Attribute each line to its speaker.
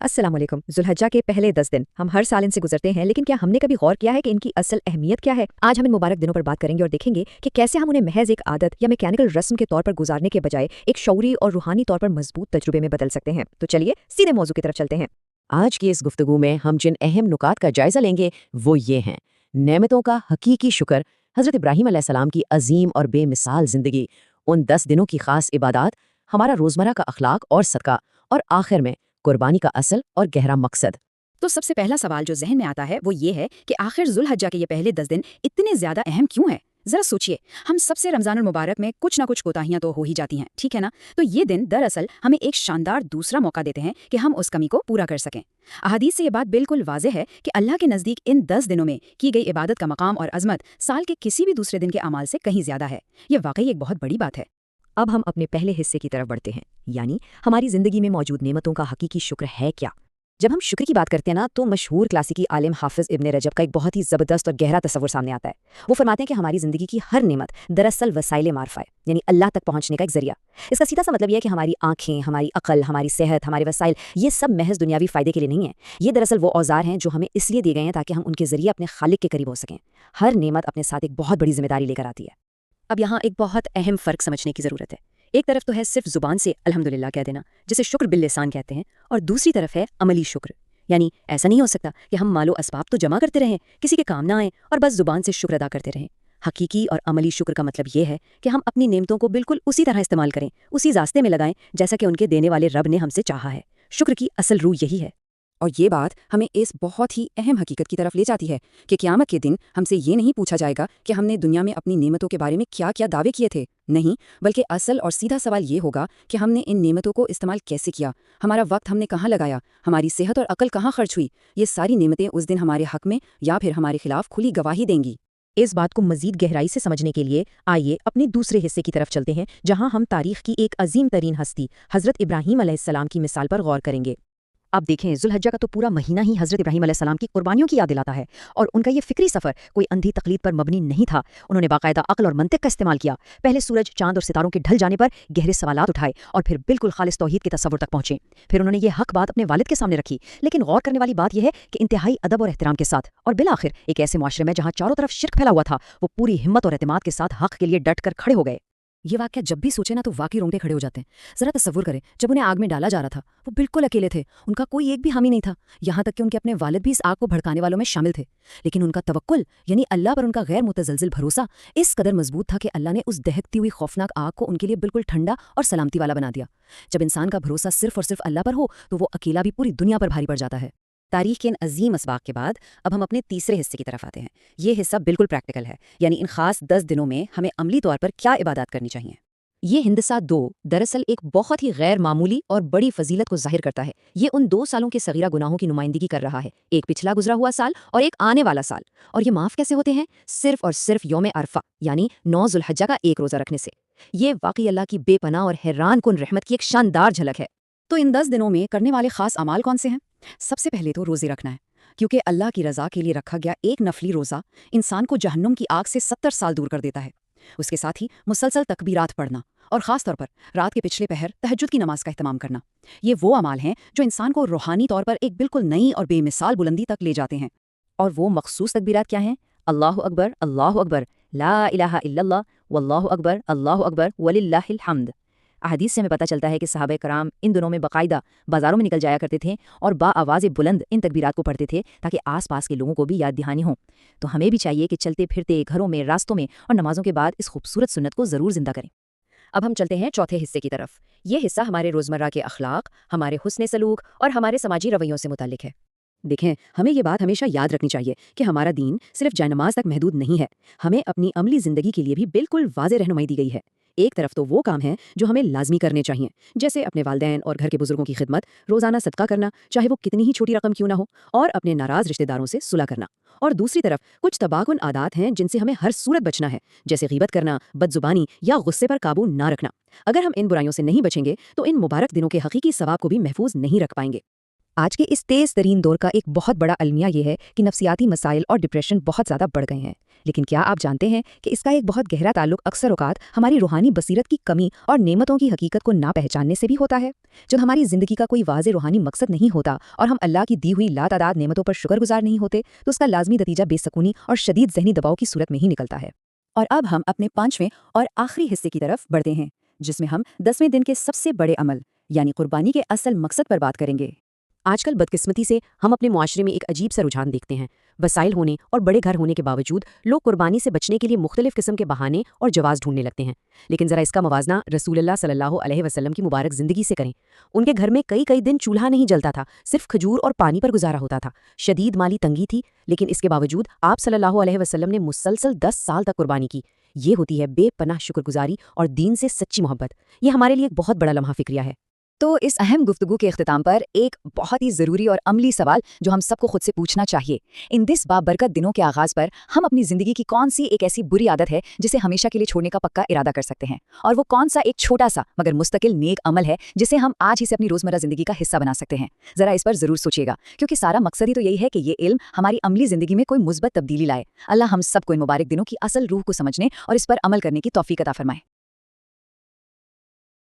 Speaker 1: अस्सलाम वालेकुम। ज़ुल्हज्जा के पहले 10 दिन हम हर साल इनसे गुजरते हैं, लेकिन क्या हमने कभी गौर किया है कि इनकी असल अहमियत क्या है? आज हम इन मुबारक दिनों पर बात करेंगे और देखेंगे कि कैसे हम उन्हें महज एक आदत या मैकेनिकल रस्म के तौर पर गुजारने के बजाय एक शऊरी और रूहानी तौर पर मजबूत तजुर्बे में बदल सकते हैं। तो चलिए सीधे मौजू की तरफ चलते हैं।
Speaker 2: आज की इस गुफ्तगू में हम जिन अहम नुकात का जायजा लेंगे वो ये हैं। नेमतों का हकीकी शुक्र, हज़रत इब्राहीम अलैहिस्सलाम की अजीम और बेमिसाल ज़िंदगी, उन 10 दिनों की खास इबादत, हमारा रोज़मर्रा का अखलाक और सदका, और आखिर में कुर्बानी का असल और गहरा मकसद।
Speaker 3: तो सबसे पहला सवाल जो जहन में आता है वो ये है कि आखिर जुल्हज्जा के ये पहले 10 दिन इतने ज्यादा अहम क्यों है। जरा सोचिए, हम सबसे रमजानुल मुबारक में कुछ ना कुछ कोताहियां तो हो ही जाती हैं, ठीक है ना। तो ये दिन दरअसल हमें एक शानदार दूसरा मौका देते हैं कि हम उस कमी को पूरा कर सकें। अहादीस से ये बात बिल्कुल वाज़ेह है कि अल्लाह के नज़दीक इन 10 दिनों में की गई इबादत का मकाम और अजमत साल के किसी भी दूसरे दिन के अमाल से कहीं ज्यादा है। ये वाकई एक बहुत बड़ी बात है।
Speaker 1: अब हम अपने पहले हिस्से की तरफ बढ़ते हैं, यानी हमारी ज़िंदगी में मौजूद नेमतों का हकीकी शुक्र है क्या। जब हम शुक्र की बात करते हैं ना, तो मशहूर क्लासिकी आलिम हाफिज़ इब्न रजब का एक बहुत ही ज़बरदस्त और गहरा तस्वुर सामने आता है। वो फरमाते हैं कि हमारी ज़िंदगी की हर नेमत दरअसल वसाइल मारफा है, यानी अल्लाह तक पहुंचने का एक जरिया। इसका सीधा सा मतलब यह है कि हमारी आंखें, हमारी अकल, हमारी सेहत, हमारे वसाइल, ये सब महज दुनियावी फ़ायदे के लिए नहीं है। ये दरअसल वो औजार हैं जो हमें इसलिए दिए गए हैं ताकि हम उनके जरिए अपने खालिक के करीब हो सकें। हर नेमत अपने साथ एक बहुत बड़ी जिम्मेदारी लेकर आती है।
Speaker 3: अब यहाँ एक बहुत अहम फ़र्क समझने की ज़रूरत है। एक तरफ तो है सिर्फ ज़ुबान से अल्हम्दुलिल्लाह कह देना, जिसे शुक्र बिल लिसान कहते हैं, और दूसरी तरफ है अमली शुक्र। यानी ऐसा नहीं हो सकता कि हम मालो असबाब तो जमा करते रहें, किसी के काम ना आए और बस ज़ुबान से शुक्र अदा करते रहें। हकीकी और अमली शुक्र का मतलब ये है कि हम अपनी नेमतों को बिल्कुल उसी तरह इस्तेमाल करें, उसी रास्ते में लगाएं जैसा कि उनके देने वाले रब ने हमसे चाहा है। शुक्र की असल रूह यही है।
Speaker 4: और ये बात हमें इस बहुत ही अहम हकीकत की तरफ ले जाती है कि क़यामत के दिन हमसे ये नहीं पूछा जाएगा कि हमने दुनिया में अपनी नेमतों के बारे में क्या क्या दावे किए थे। नहीं, बल्कि असल और सीधा सवाल ये होगा कि हमने इन नेमतों को इस्तेमाल कैसे किया, हमारा वक्त हमने कहाँ लगाया, हमारी सेहत और अकल कहाँ खर्च हुई। ये सारी नेमतें उस दिन हमारे हक में या फिर हमारे खिलाफ खुली गवाही देंगी।
Speaker 1: इस बात को मजीद गहराई से समझने के लिए आइए अपने दूसरे हिस्से की तरफ चलते हैं, जहां हम तारीख की एक अजीम तरीन हस्ती हज़रत इब्राहीम अलैहिस्सलाम की मिसाल पर गौर करेंगे। अब देखें, ज़ुल्हज्जा का तो पूरा महीना ही हज़रत इब्राहीम अलैहिस्सलाम की कुर्बानियों की याद दिलाता है, और उनका ये फिक्री सफ़र कोई अंधी तकलीद पर मबनी नहीं था। उन्होंने बाकायदा अक्ल और मंतिक का इस्तेमाल किया। पहले सूरज, चांद और सितारों के ढल जाने पर गहरे सवालात उठाए और फिर बिल्कुल खालिस तौहीद के तस्वुर तक पहुंचे। फिर उन्होंने ये हक बात अपने वालिद के सामने रखी, लेकिन गौर करने वाली बात यह है कि इंतहाई अदब और एहतराम के साथ, और बिलाखिर एक ऐसे मुआशरे में जहाँ चारों तरफ शिर्क फैला हुआ था, वो पूरी हिम्मत और एतमाद के साथ हक के लिए डट कर खड़े हो गए।
Speaker 3: ये वाक़या जब भी सोचे ना तो वाकई रोंगटे खड़े हो जाते हैं। ज़रा तसव्वुर करें, जब उन्हें आग में डाला जा रहा था वो बिल्कुल अकेले थे, उनका कोई एक भी हामी नहीं था। यहाँ तक कि उनके अपने वालिद भी इस आग को भड़काने वालों में शामिल थे। लेकिन उनका तवक्कुल यानी अल्लाह पर उनका गैर मुतज़लज़िल भरोसा इस कदर मजबूत था कि अल्लाह ने उस दहकती हुई खौफनाक आग को उनके लिए बिल्कुल ठंडा और सलामती वाला बना दिया। जब इंसान का भरोसा सिर्फ और सिर्फ अल्लाह पर हो तो वो अकेला भी पूरी दुनिया पर भारी पड़ जाता है। तारीख के इन अजीम असबाक के बाद अब हम अपने तीसरे हिस्से की तरफ आते हैं। ये हिस्सा बिल्कुल प्रैक्टिकल है, यानी इन खास 10 दिनों में हमें अमली तौर पर क्या इबादत करनी चाहिए।
Speaker 2: ये हिंदसा 2 दरअसल एक बहुत ही गैर मामूली और बड़ी फजीलत को जाहिर करता है। ये उन 2 सालों के सगीरा गुनाहों की नुमाइंदगी कर रहा है, एक पिछला गुजरा हुआ साल और एक आने वाला साल। और ये माफ़ कैसे होते हैं? सिर्फ और सिर्फ यौम अरफा यानी 9 ज़ुल्हज्जा का एक रोज़ा रखने से। ये वाकई अल्लाह की बेपनाह और हैरान कुन रहमत की एक शानदार झलक है।
Speaker 3: तो इन 10 दिनों में करने वाले खास अमाल कौन से हैं? सबसे पहले तो रोज़े रखना है, क्योंकि अल्लाह की रज़ा के लिए रखा गया एक नफली रोज़ा इंसान को जहन्नुम की आग से 70 साल दूर कर देता है। उसके साथ ही मुसलसल तकबीरात पढ़ना और ख़ास तौर पर रात के पिछले पहर तहज्जुद की नमाज का इहतमाम करना, ये वो अमाल हैं जो इंसान को रूहानी तौर पर एक बिल्कुल नई और बेमिसाल बुलंदी तक ले जाते हैं।
Speaker 2: और वो मखसूस तकबीरात क्या हैं? अल्लाहु अकबर, ला इलाहा इल्लल्लाह, अल्लाहु अकबर वलिल्लाहिल हम्द। अहदीस से हमें पता चलता है कि सहाबा कराम इन दिनों में बाकायदा बाज़ारों में निकल जाया करते थे और बाआवाज़ बुलंद इन तकबीरात को पढ़ते थे ताकि आस पास के लोगों को भी याद दहानी हो। तो हमें भी चाहिए कि चलते फिरते घरों में, रास्तों में और नमाजों के बाद इस खूबसूरत सुन्नत को ज़रूर जिंदा करें।
Speaker 1: अब हम चलते हैं चौथे हिस्से की तरफ। ये हिस्सा हमारे रोज़मर्रा के अखलाक, हमारे हुस्न सलूक और हमारे समाजी रवैयों से मुताल्लिक है। देखें, हमें ये बात हमेशा याद रखनी चाहिए कि हमारा दीन सिर्फ जयनमाज तक महदूद नहीं है। हमें अपनी अमली ज़िंदगी के लिए भी बिल्कुल वाज़ेह रहनुमाई दी गई है। एक तरफ तो वो काम है जो हमें लाजमी करने चाहिए, जैसे अपने वालिदैन और घर के बुजुर्गों की खिदमत, रोज़ाना सदका करना, चाहे वो कितनी ही छोटी रकम क्यों ना हो, और अपने नाराज़ रिश्तेदारों से सुलह करना। और दूसरी तरफ कुछ तबाकुन आदात हैं जिनसे हमें हर सूरत बचना है, जैसे ग़ीबत करना, बदजुबानी या गुस्से पर काबू ना रखना। अगर हम इन बुराइयों से नहीं बचेंगे तो इन मुबारक दिनों के हकीकी सवाब को भी महफूज नहीं रख पाएंगे।
Speaker 3: آج کے اس تیز ترین دور کا ایک بہت بڑا المیہ یہ ہے کہ نفسیاتی مسائل اور ڈپریشن بہت زیادہ بڑھ گئے ہیں، لیکن کیا آپ جانتے ہیں کہ اس کا ایک بہت گہرا تعلق اکثر اوقات ہماری روحانی بصیرت کی کمی اور نعمتوں کی حقیقت کو نہ پہچاننے سے بھی ہوتا ہے؟ جب ہماری زندگی کا کوئی واضح روحانی مقصد نہیں ہوتا اور ہم اللہ کی دی ہوئی لاتعداد نعمتوں پر شکر گزار نہیں ہوتے تو اس کا لازمی نتیجہ بے سکونی اور شدید ذہنی دباؤ کی صورت میں ہی نکلتا ہے۔
Speaker 2: اور اب ہم اپنے 5ویں اور آخری حصے کی طرف بڑھتے ہیں، جس میں ہم 10ویں دن کے سب سے بڑے عمل یعنی قربانی کے اصل مقصد پر بات کریں گے۔
Speaker 1: آج کل بدقسمتی سے ہم اپنے معاشرے میں ایک عجیب سا رجحان دیکھتے ہیں۔ وسائل ہونے اور بڑے گھر ہونے کے باوجود لوگ قربانی سے بچنے کے لیے مختلف قسم کے بہانے اور جواز ڈھونڈنے لگتے ہیں، لیکن ذرا اس کا موازنہ رسول اللہ صلی اللہ علیہ وسلم کی مبارک زندگی سے کریں۔ ان کے گھر میں کئی دن چولہا نہیں جلتا تھا، صرف کھجور اور پانی پر گزارا ہوتا تھا۔ شدید مالی تنگی تھی، لیکن اس کے باوجود آپ صلی اللہ علیہ وسلم نے مسلسل 10 سال تک قربانی کی۔ یہ ہوتی ہے بے پناہ شکر گزاری اور دین سے سچی محبت۔ یہ ہمارے لیے ایک بہت بڑا لمحہ فکریہ ہے۔
Speaker 2: تو اس اہم گفتگو کے اختتام پر ایک بہت ہی ضروری اور عملی سوال جو ہم سب کو خود سے پوچھنا چاہیے، ان 10 بابرکت دنوں کے آغاز پر ہم اپنی زندگی کی کون سی ایک ایسی بری عادت ہے جسے ہمیشہ کے لیے چھوڑنے کا پکا ارادہ کر سکتے ہیں، اور وہ کون سا ایک چھوٹا سا مگر مستقل نیک عمل ہے جسے ہم آج ہی سے اپنی روزمرہ زندگی کا حصہ بنا سکتے ہیں۔ ذرا اس پر ضرور سوچیے گا، کیونکہ سارا مقصد ہی تو یہی ہے کہ یہ علم ہماری عملی زندگی میں کوئی مثبت تبدیلی لائے۔ اللہ ہم سب کو ان مبارک دنوں کی اصل روح کو سمجھنے اور اس پر عمل کرنے کی توفیق عطا فرمائے۔